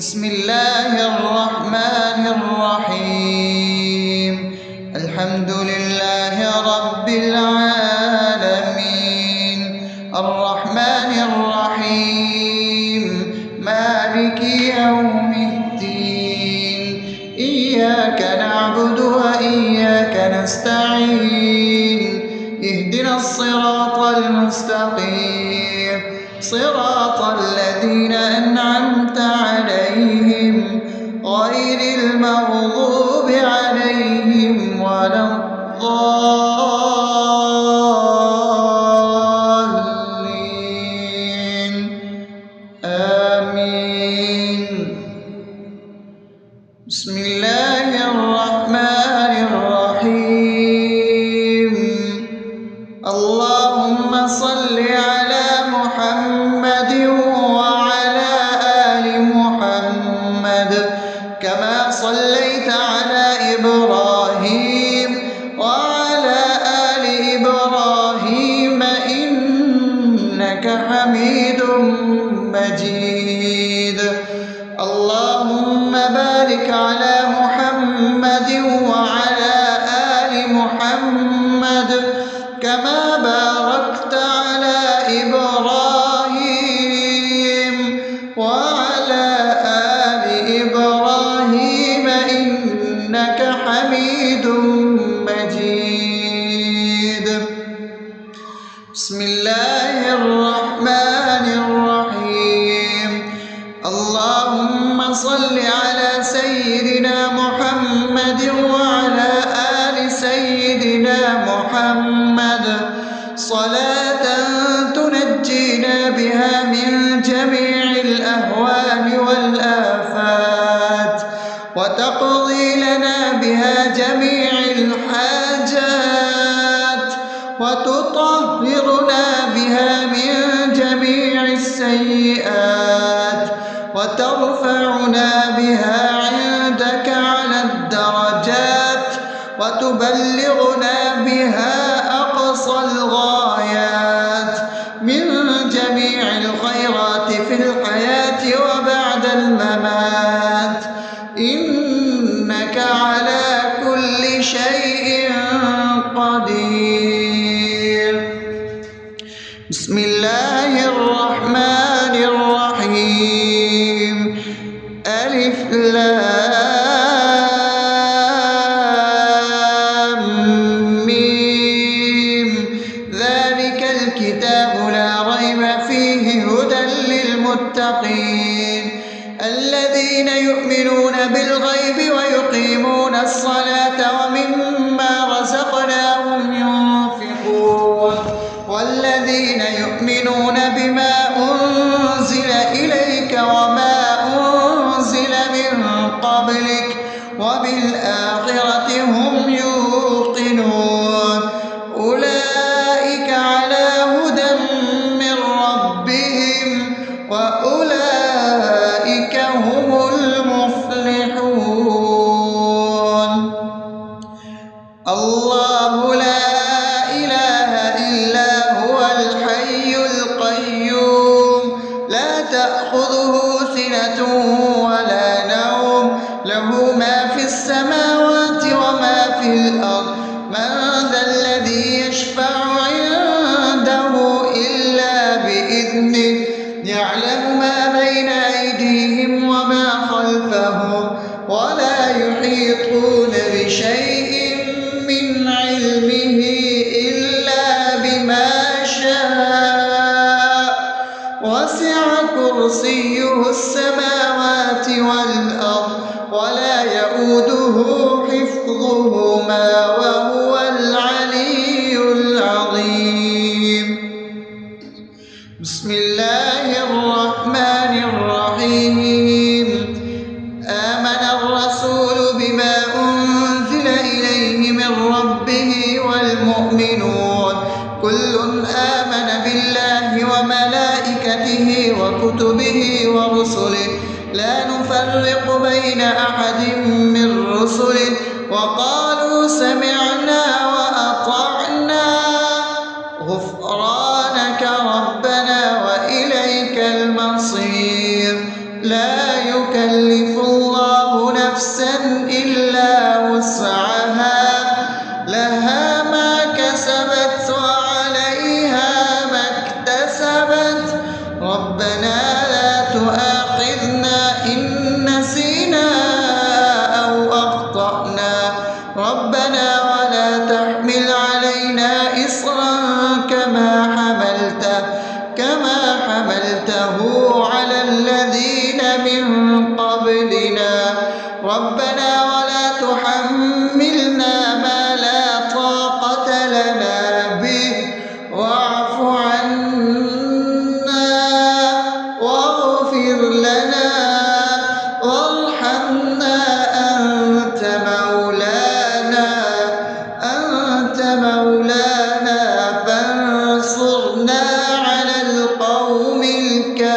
بسم الله الرحمن الرحيم. الحمد لله رب العالمين، الرحمن الرحيم، مالك يوم الدين. إياك نعبد وإياك نستعين، اهدنا الصراط المستقيم، صراط الذين أنعمت عليهم غير المغضوب عليهم ولا الضالين. آمين. بسم الله الرحمن الرحيم. اللهم صل على محمد وعلى آل محمد كما صليت على إبراهيم وعلى آل إبراهيم إنك حميد مجيد. اللهم بارك على محمد وعلى آل محمد كما باركت على إبراهيم وعلى آل إبراهيم إنك حميد مجيد. بسم الله الرحمن الرحيم. اللهم صل على سيدنا محمد وعلى آل سيدنا محمد صلاة تنجينا بها من جميع الأهوال والآفات، وتقضي لنا بها جميع الحاجات، وتطهرنا بها من جميع السيئات، وترفعنا بها عندك على الدرجات، وتبلغنا بها أقصى الغايات من جميع الخيرات في الحياة وبعد الممات، إنك على كل شيء قدير. بسم الله الرحمن الرحيم. ألف لام ميم. ذلك الكتاب لا ريب فيه هدى للمتقين الذين يؤمنون بالغيب ويقيمون الصلاة ومما رزقناهم ينفقون والذين يؤمنون بما أنزل إليك وما أنزل من قبلك وبالآخرة هم يوقنون أولئك على هدى من ربهم وأولئك هم المفلحون. الله لا إله إلا هو الحي القيوم لا تأخذه سنة ولا نوم له ما في السماوات وما في الأرض. من ذا الذي يشفع عنده إلا بإذنه يعلم ما بين أيديهم وما خلفهم ولا يحيطون بشيء من علمه إلا بما شاء وسع كرسيه السماوات والأرض ولا يؤوده حفظهما وهو العلي العظيم. بسم الله الرحمن الرحيم. آمن الرسول بما أنزل إليه من ربه والمؤمنون كل آمن بالله وملائكته وكتبه ورسله لا نفرق بين أحد من رسله وقالوا سمعنا وأطعنا غفرانك ربنا وإليك المصير. لا يكلف يكلف الله نفسا إلا وسعها لها ما كسبت وعليها ما اكتسبت ربنا لا تؤاخذنا إن نسينا أو أخطأنا ربنا ولا تحمل علينا إصرا كما حملته على الذين من قبلنا ربنا ولا تحملنا ما لا طاقة لنا به واعف عنا واغفر لنا وارحمنا أنت مولانا فانصرنا على القوم الكافرين.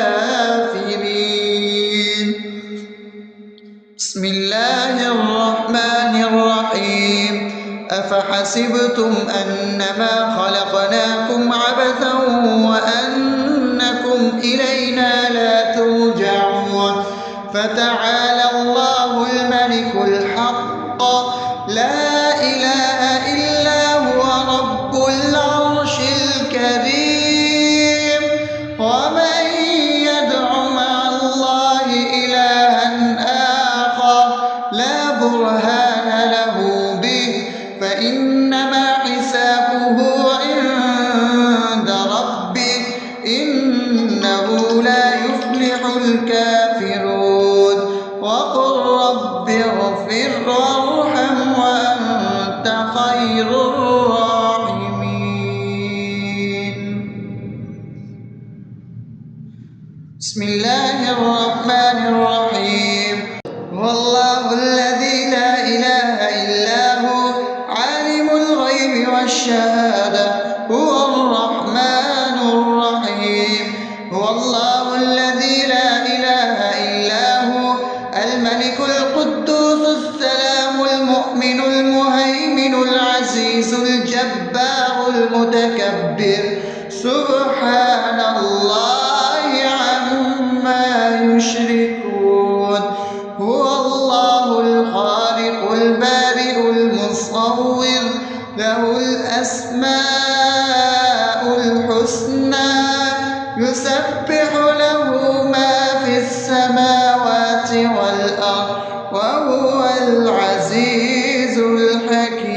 بسم الله الرحمن الرحيم أفحسبتم أنما خلقناكم عبثا وأنكم إلينا لا ترجعون فتعالى الله الملك الحق لا إله إلا هو رب العرش الكريم ومن يدع مع الله إلها آخر لا برهان له به فإنما حسابه عند ربه إنه لا يفلح الكافرون وقل رب اغفر وارحم وأنت خير الراحمين. بسم الله الرحمن الرحيم هو الله الذي لا إله إلا هو عالم الغيب والشهادة هو الرحمن الرحيم هو الله الذي لا إله إلا هو الملك القدوس السلام المؤمن المهيمن العزيز الجبار المتكبر سبحان الله عما يشركون هو الله الخالق البارئ المصور له الأسماء الحسنى يسبح له ما في السماوات والأرض وهو العزيز الحكيم.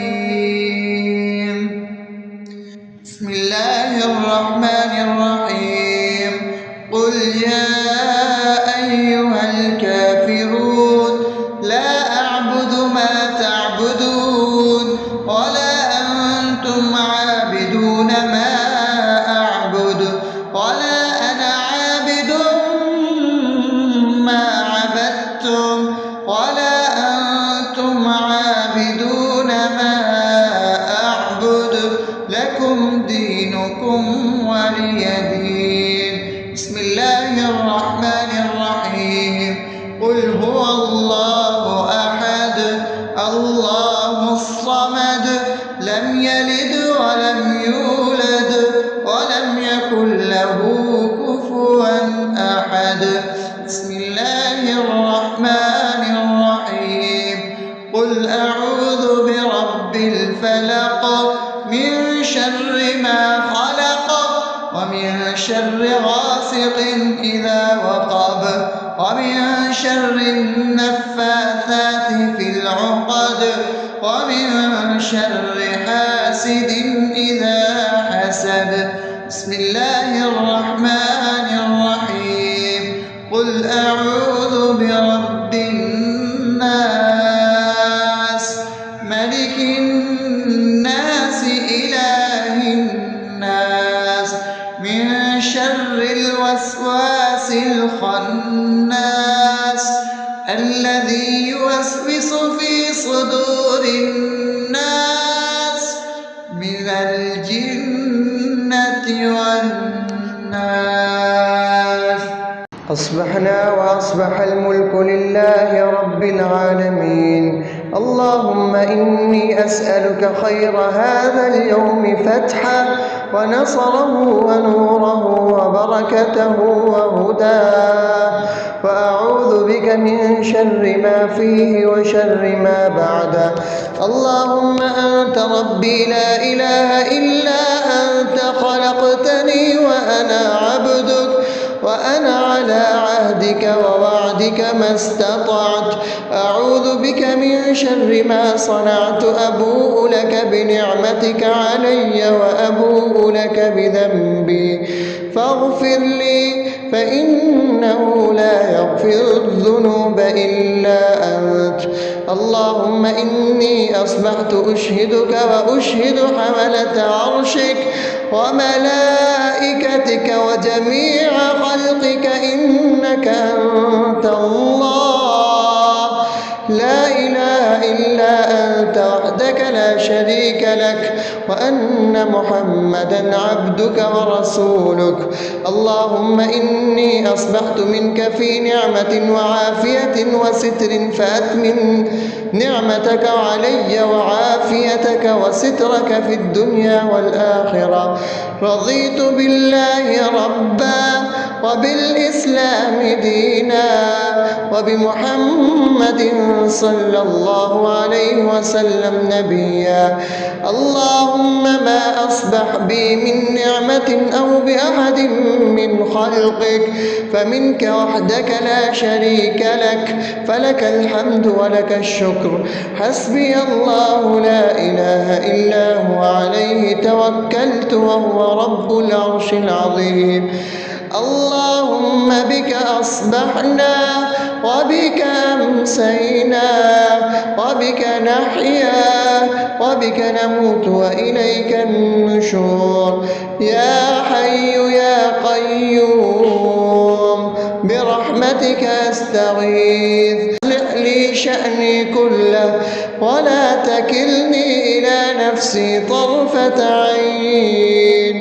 بسم الله الرحمن الرحيم قل يا أيها الكافرون لا أعبد ما تعبدون ولا أنتم عابدون ما أعبد ولا أنا عابد ما عبدتم ولا أنتم عابدون ما أعبد لكم دينكم ولي دين. بسم الله الرحمن الرحيم قل هو الله أحد الله الصمد لم يلد ولم يولد ولم يكن له كفوا أحد. بسم الله الرحمن الرحيم قل أعوذ برب الفلق من شر ما خلق ومن شر غاسق إذا وقب ومن شر النفاثات في العقد ومن شر حاسد إذا حسد. بسم الله الرحمن الرحيم قل أعوذ برب الناس ملك الناس إله الناس من شر الوسواس الخناس الذي يوسوس في صدور الناس من الجنة والناس. أصبحنا وأصبح الملك لله رب العالمين. اللهم إني أسألك خير هذا اليوم فتحه ونصره ونوره وبركته وهداه، وأعوذ بك من شر ما فيه وشر ما بعده. اللهم أنت ربي لا إله إلا أنت، خلقتني وأنا عبدك، وأنا على عهدك ووعدك ما استطعت. أعوذ بك من شر ما صنعت، أبوء لك بنعمتك علي وأبوء لك بذنبي، فاغفر لي فإنه لا يغفر الذنوب إلا أنت. اللهم إني أصبحت أشهدك وأشهد حملة عرشك وملائكتك وجميع خلقك إنك أنت الله، لا إله إلا أنت وحدك لا شريك لك، وأن محمدا عبدك ورسولك. اللهم إني أصبحت منك في نعمة وعافية وستر، فأتمم نعمتك علي وعافيتك وسترك في الدنيا والآخرة. رضيت بالله ربا وبالإسلام دينا وبمحمد صلى الله عليه وسلم نبيا. اللهم ما أصبح بي من نعمة أو بأحد من خلقك فمنك وحدك لا شريك لك، فلك الحمد ولك الشكر. حسبي الله لا إله إلا هو، عليه توكلت وهو رب العرش العظيم. اللهم بك أصبحنا وبك أمسينا وبك نحيا وبك نموت وإليك النشور. يا حي يا قيوم برحمتك أستغيث، أصلح لي شأني كله ولا تكلني إلى نفسي طرفة عين.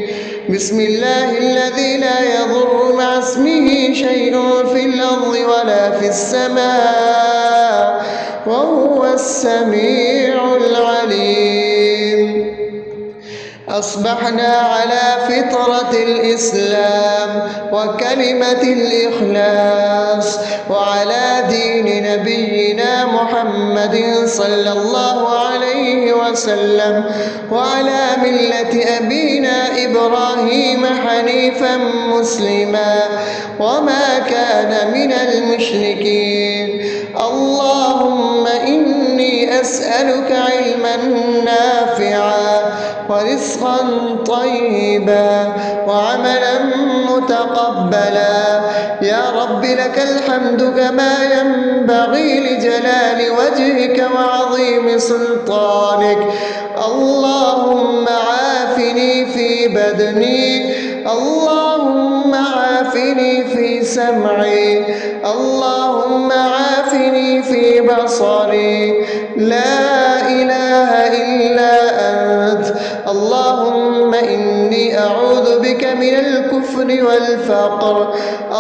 بسم الله الذي لا يضر مع اسمه شيء في الأرض ولا في السماء وهو السميع العليم. أصبحنا على فطرة الإسلام وكلمة الإخلاص وعلى دين نبينا محمد صلى الله عليه وسلم وعلى ملة أبينا إبراهيم حنيفا مسلما وما كان من المشركين. اللهم إني أسألك علما نافعا ورزقا طيبا وعملا متقبلا. يا رب لك الحمد كما ينبغي لجلال وجهك وعظيم سلطانك. اللهم عافني في بدني، اللهم عافني في سمعي، اللهم عافني في بصري. لا إله إلا أنت. اللهم إني أعوذ بك من الكفر والفقر.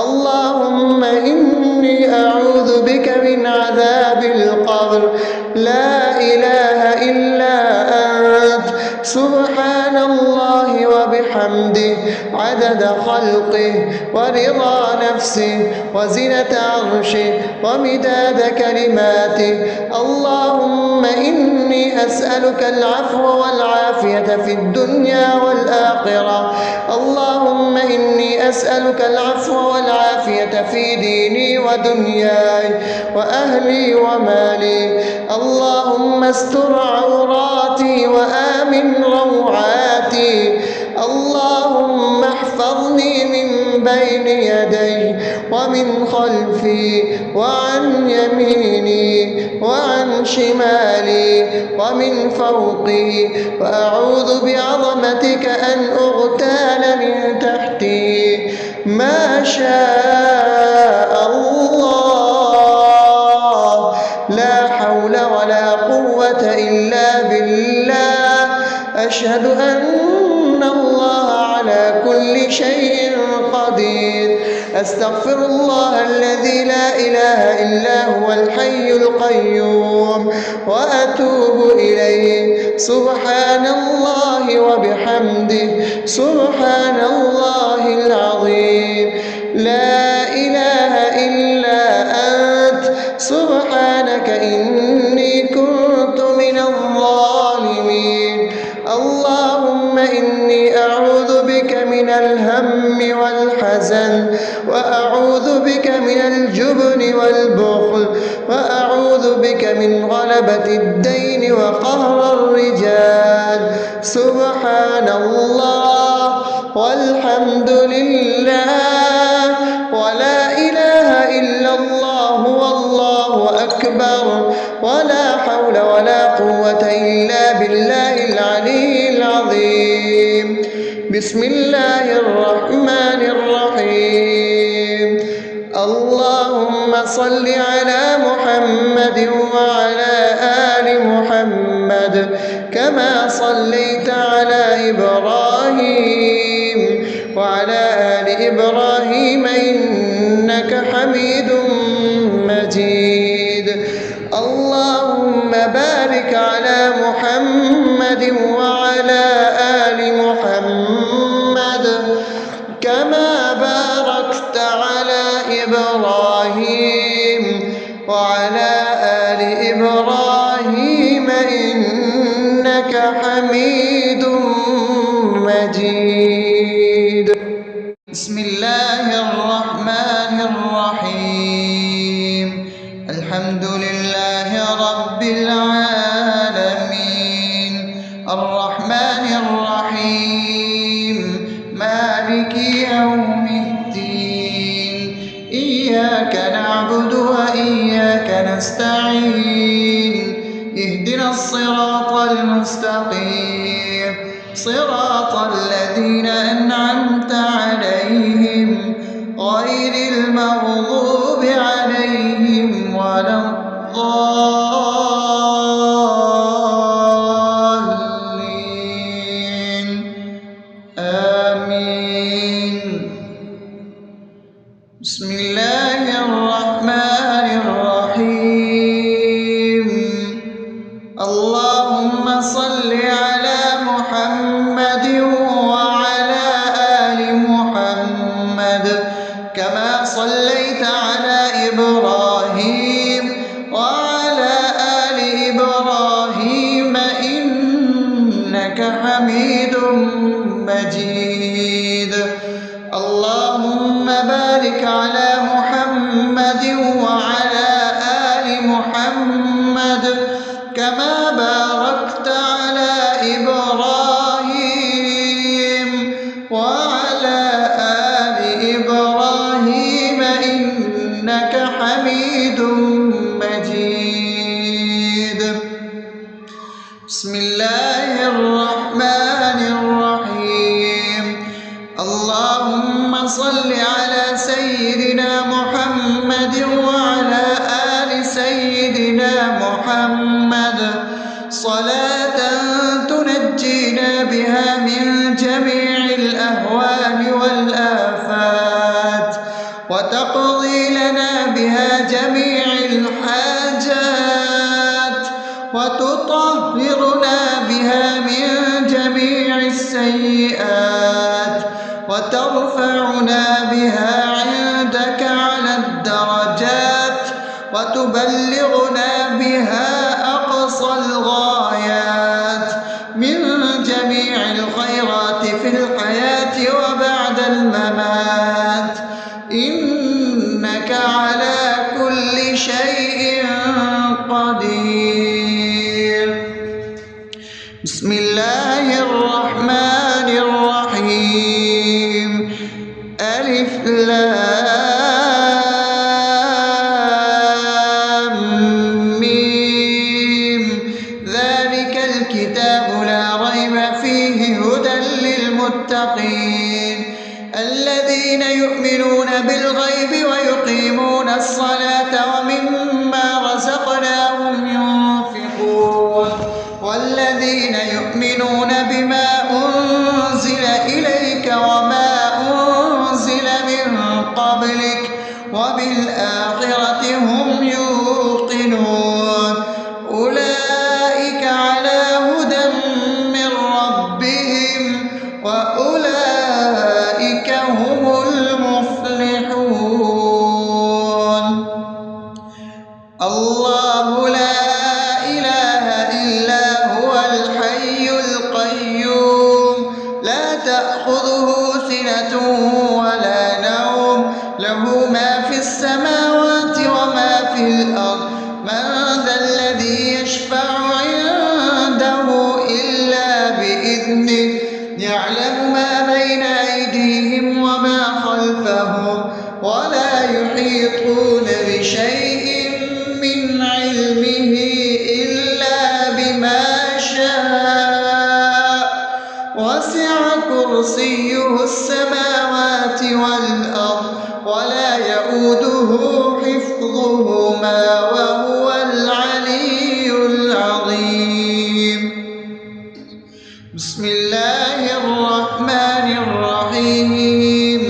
اللهم إني أعوذ بك من عذاب القبر. لا إله إلا أنت. سبحان الله وبحمده عدد خلقه ورضا نفسه وزنة عرشه ومداد كلماته. اللهم إني أسألك العفو والعافية في الدنيا والآخرة. اللهم إني أسألك العفو والعافية في ديني ودنياي وأهلي ومالي. اللهم استر عوراتي وآمن روعاتي. اللهم احفظني من بين يدي ومن خلفي وعن يميني وعن شمالي ومن فوقي، وأعوذ بعظمتك أن أغتال من تحتي. ما شاء الله، لا حول ولا قوة إلا بالله. أشهد أن الله على كل شيء قدير. أستغفر الله الذي لا إله إلا هو الحي القيوم وأتوب إليه. سبحان الله وبحمده سبحان الله العظيم. لا إله إلا أنت سبحانك إني كنت من الظالمين. اللهم إني أعوذ بك من الهم والحزن، وأعوذ بك من الجبن والبخل، وأعوذ بك من غلبة الدين وقهر الرجال. سبحان الله والحمد لله ولا إله إلا الله والله أكبر ولا حول ولا قوة إلا بالله العلي العظيم. بسم الله الرحمن الرحيم. اللهم صل على محمد وعلى آل محمد كما صليت على إبراهيم وعلى آل إبراهيم إنك حميد مجيد. اللهم بارك على محمد وعلى آل محمد كما باركت على إبراهيم وعلى آل إبراهيم إنك حميد مجيد. بسم الله الرحمن الرحيم. الحمد لله رب العالمين الرحمن الرحيم مالك يوم الدين. إياك نعبد وإياك نستعين. اهدنا الصراط المستقيم صراط الذين أنعمت عليهم غير المغضوب عليهم ولا الضالين. آمين. بسم الله الرحمن الرحيم. اللهم صل على محمد وعلى آل محمد كما صليت على إبراهيم وعلى آل إبراهيم إنك حميد مجيد. اللهم بارك على محمد وعلى آل محمد كما باركت على إبراهيم وعلى آل إبراهيم إنك حميد مجيد. بسم الله الرحمن الرحيم. اللهم صل على سيدنا محمد وعلى آل سيدنا محمد صلاة تنجينا بها من جميع الأهوال والآفات وتقضي لنا بها جميع الحاجات وتطهرنا بها من جميع السيئات وترفعنا بها عندك على الدرجات وتبلغنا بها أقصى الغايات من جميع الخيرات في الحياة وبعد الممات إنك على كل شيء قدير. بسم الله الرحمن الرحيم. ألف لام ميم. ذلك الكتاب لا ريب فيه هدى للمتقين الذين يؤمنون بالغيب ويقيمون الصلاة ومما رزقناهم الله لا إله إلا هو الحي القيوم لا تأخذه سنة ولا نوم له ما في السماوات وما في الأرض من ذا الذي يشفع عنده إلا بإذنه يعلم ما بين أيديهم وما خلفهم ولا يحيطون بشيء من علمه إلا بما شاء وسع كرسيه السماوات والأرض ولا يئوده حفظهما وهو العلي العظيم بسم الله الرحمن الرحيم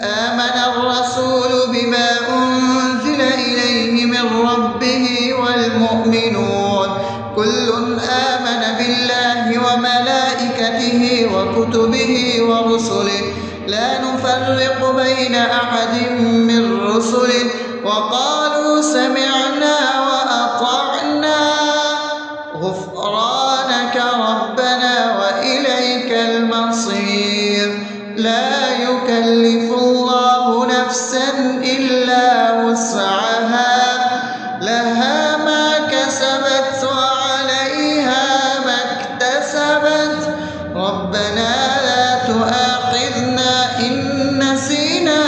آمن الرسول بما أنزل إليه من ربه والمؤمنون كل آمن بالله وملائكته وكتبه ورسله لا نفرق بين أحد من رسله وقالوا سمعنا وأطعنا غفرانك ربنا وإليك المصير لا يكلف الله نفسا إلا وسعها لها ما كسبت وعليها ما اكتسبت ربنا لا تؤاخذنا إن نسينا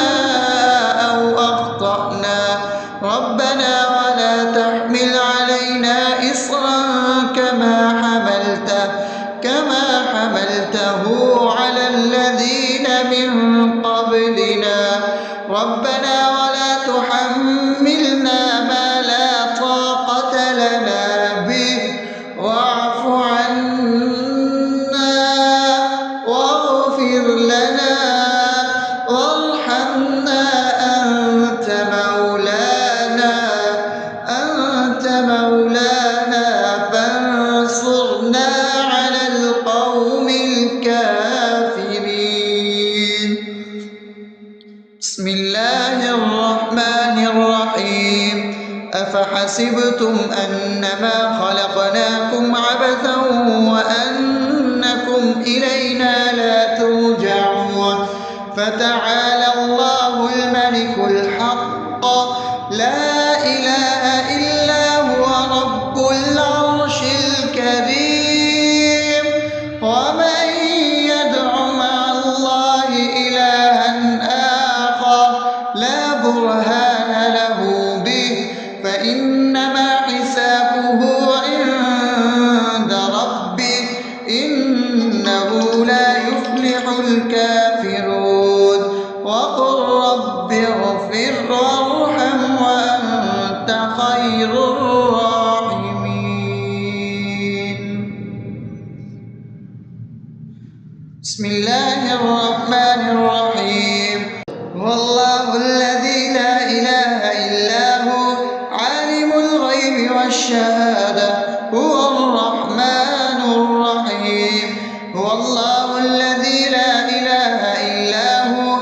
أو أخطأنا ربنا ولا تحمل علينا إصرا كما حملته على الذين من قبلنا ربنا ولا تحملنا ما لا طاقة لنا به واعف عنا واغفر لنا وارحمنا أنت مولانا فانصرنا على القوم الكافرين بسم الله الرحمن الرحيم أفحسبتم أنما خلقناكم عبثا وأنكم إلينا لا ترجعون فتعالى الله الملك الحق لا إله إلا هو رب العرش الكريم ومن يدع مع الله إلها آخر لا برهان له به فإنما حسابه عند ربه إنه لا يفلح الكافرون وقل رب اغفر وارحم وأنت خير الراحمين بسم الله الرحمن الرحيم هو الله الذي لا إله إلا هو عالم الغيب والشهادة هو الرحمن الرحيم هو الله الذي لا إله إلا هو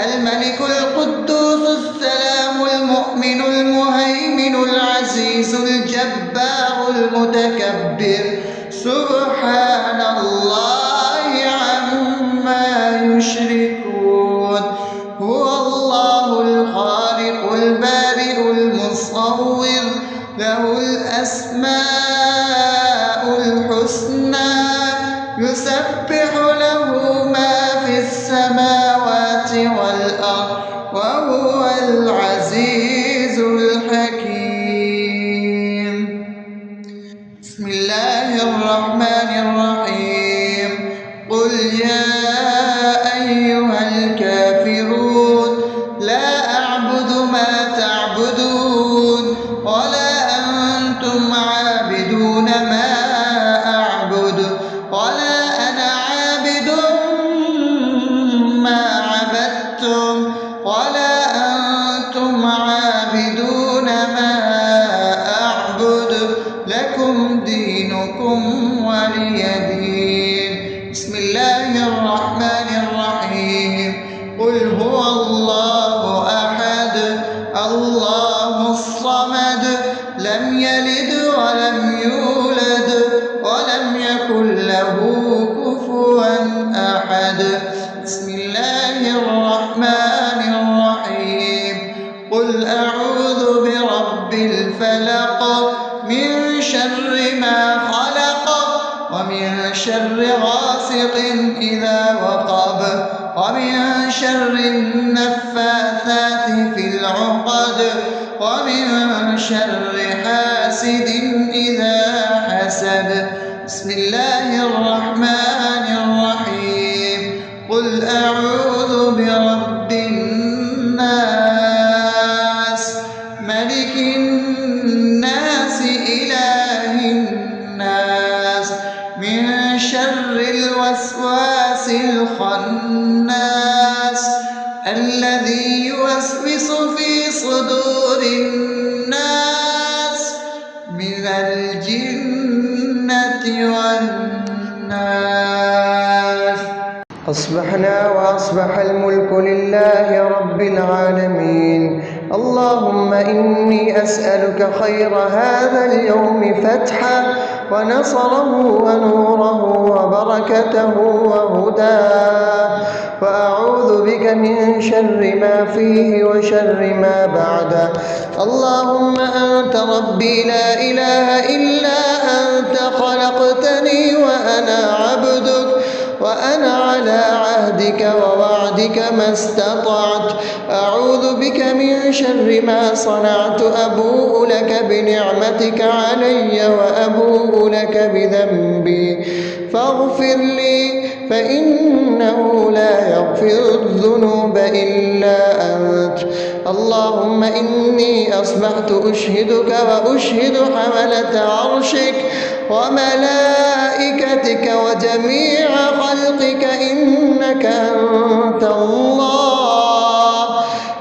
الملك القدوس السلام المؤمن المهيمن العزيز الجبار المتكبر سبحان الله عما يشركون هو الله الخالق البارئ المصور له الأسماء الحسنى يسبح له ما في السماوات والأرض وهو العزيز الحكيم بسم الله الرحمن الرحيم قل يا أيها الكافرون لا أعبد ما تعبدون ولا أنتم عابدون ما أعبد ولا أنا عابد ما عبدتم ولا أنتم عابدون ما أعبد لكم دينكم ولي دين بسم الله الرحمن الرحيم قل هو الله أحد الله الصمد لم يلد ولم يولد ولم يكن له كفوا أحد. بسم الله الرحمن الرحيم. قل أعوذ برب الفلق من شر ما خلق ومن شر غاسق إذا وقب ومن شر النفاثات في العقد ومن شر حاسد إذا حسد. بسم الله الرحمن الرحيم. قل أعوذ برب الناس ملك الناس إله الناس من شر الوسواس الخناس الذي يوسوس في صدور الناس من الجنة والناس. أصبحنا وأصبح الملك لله رب العالمين. اللهم إني أسألك خير هذا اليوم فتحه ونصره ونوره وبركته وهداه، وأعوذ بك من شر ما فيه وشر ما بعده. اللهم أنت ربي لا إله إلا أنت، خلقتني وأنا عبدك وأنا على عهدك ووعدك ما استطعت. أعوذ بك من شر ما صنعت. أبوء لك بنعمتك علي وأبوء لك بذنبي فاغفر لي، فإنه لا يغفر الذنوب إلا أنت. اللهم إني أصبحت أشهدك وأشهد حملة عرشك وملائكتك وجميع خلقك إنك أنت الله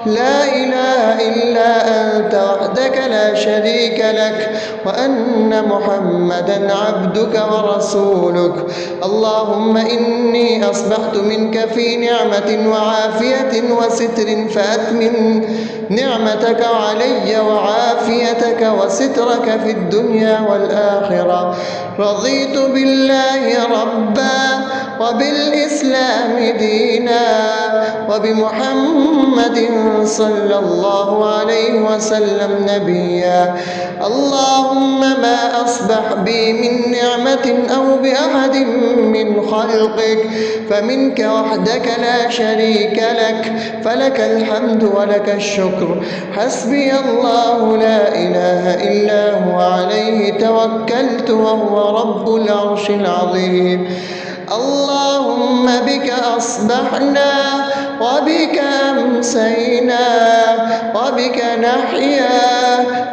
لا إله إلا أنت وحدك لا شريك لك، وأن محمدا عبدك ورسولك. اللهم إني أصبحت منك في نعمة وعافية وستر، فأتمم نعمتك علي وعافيتك وسترك في الدنيا والآخرة. رضيت بالله ربا وبالإسلام دينا وبمحمد صلى الله عليه وسلم نبيا. اللهم ما أصبح بي من نعمة أو بأحد من خلقك فمنك وحدك لا شريك لك، فلك الحمد ولك الشكر. حسبي الله لا إله إلا هو عليه توكلت وهو رب العرش العظيم. اللهم بك أصبحنا وبك أمسينا وبك نحيا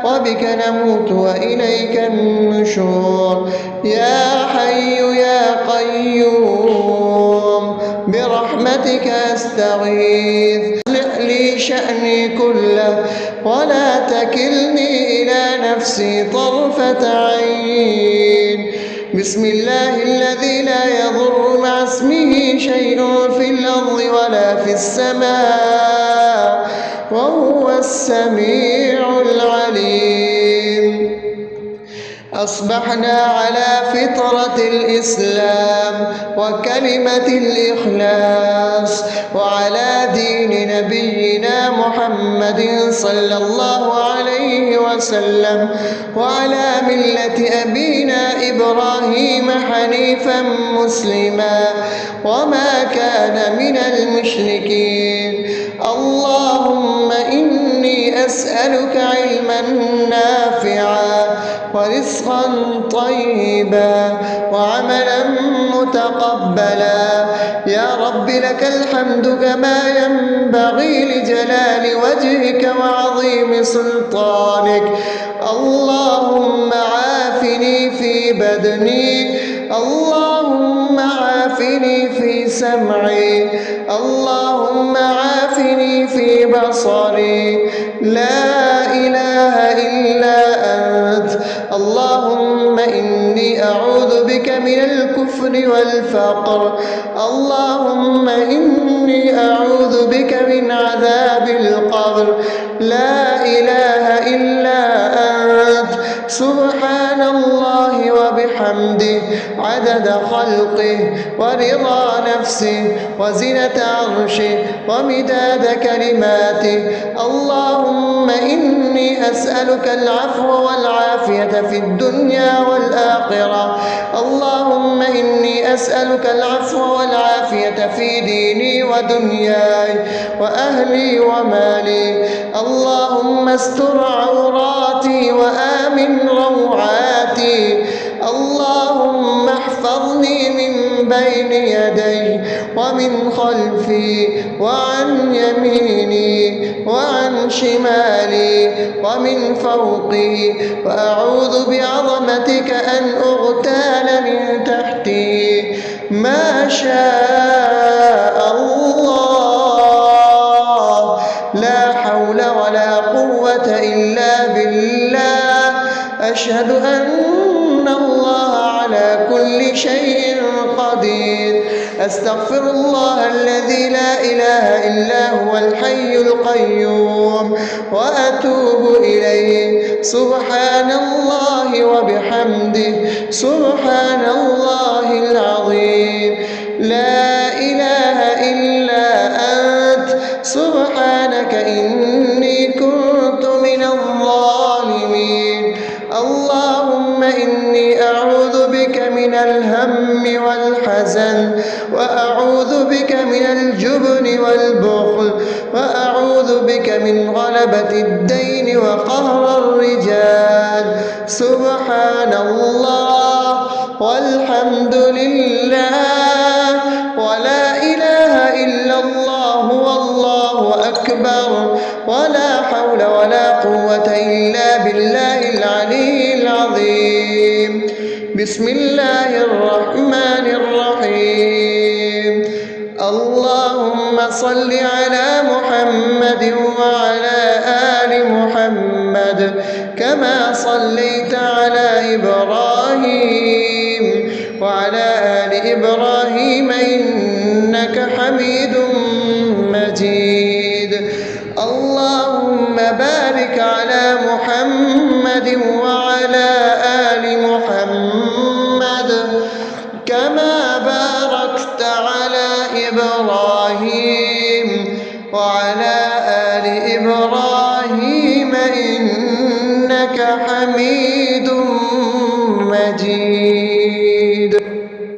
وبك نموت وإليك النشور. يا حي يا قيوم برحمتك أستغيث، أصلح لي شأني كله ولا تكلني إلى نفسي طرفة عين. بسم الله الذي لا يضر مع اسمه شيء في الأرض ولا في السماء وهو السميع العليم. أصبحنا على فطرة الإسلام وكلمة الإخلاص وعلى دين نبينا محمد صلى الله عليه وسلم وعلى ملة أبينا إبراهيم حنيفا مسلما وما كان من المشركين. اللهم إني أسألك علما نافعا ورزقا طيبا وعملا متقبلا. يا رب لك الحمد كما ينبغي لجلال وجهك وعظيم سلطانك. اللهم عافني في بدني، اللهم عافني في سمعي، اللهم عافني في بصري. لا إله إلا أنت. اللهم إني أعوذ بك من الكفر والفقر. اللهم إني أعوذ بك من عذاب القبر. لا إله إلا أنت. سبحان الله وبحمده عدد خلقه ورضا نفسه وزنة عرشه ومداد كلماته. اللهم إني أسألك العفو والعافية في الدنيا والآخرة. اللهم إني أسألك العفو والعافية في ديني ودنياي وأهلي ومالي. اللهم استر عوراتي وآمن روعاتي. اللهم احفظني من بين يدي ومن خلفي وعن يميني وعن شمالي ومن فوقي، وأعوذ بعظمتك أن أغتال من تحتي. ما شاء الله، لا حول ولا قوة إلا بالله. أشهد أن الله على كل شيء قدير. أستغفر الله الذي لا إله إلا هو الحي القيوم وأتوب إليه. سبحان الله وبحمده سبحان الله العظيم. لا إله إلا أنت سبحانك إني كنت من الظالمين. اللهم إني أعوذ بك من الهم والحزن، وأعوذ بك من الجبن والبخل، وأعوذ بك من غلبة الدين وقهر الرجال. سبحان الله والحمد لله ولا إله إلا الله والله أكبر، ولا حول ولا قوة إلا بالله العلي العظيم. بسم الله الرحمن الرحيم. اللهم صل على محمد وعلى آل محمد كما صليت على إبراهيم وعلى آل إبراهيم إنك حميد مجيد. اللهم بارك على محمد وعلى آل محمد كما باركت على إبراهيم وعلى آل إبراهيم إنك حميد مجيد.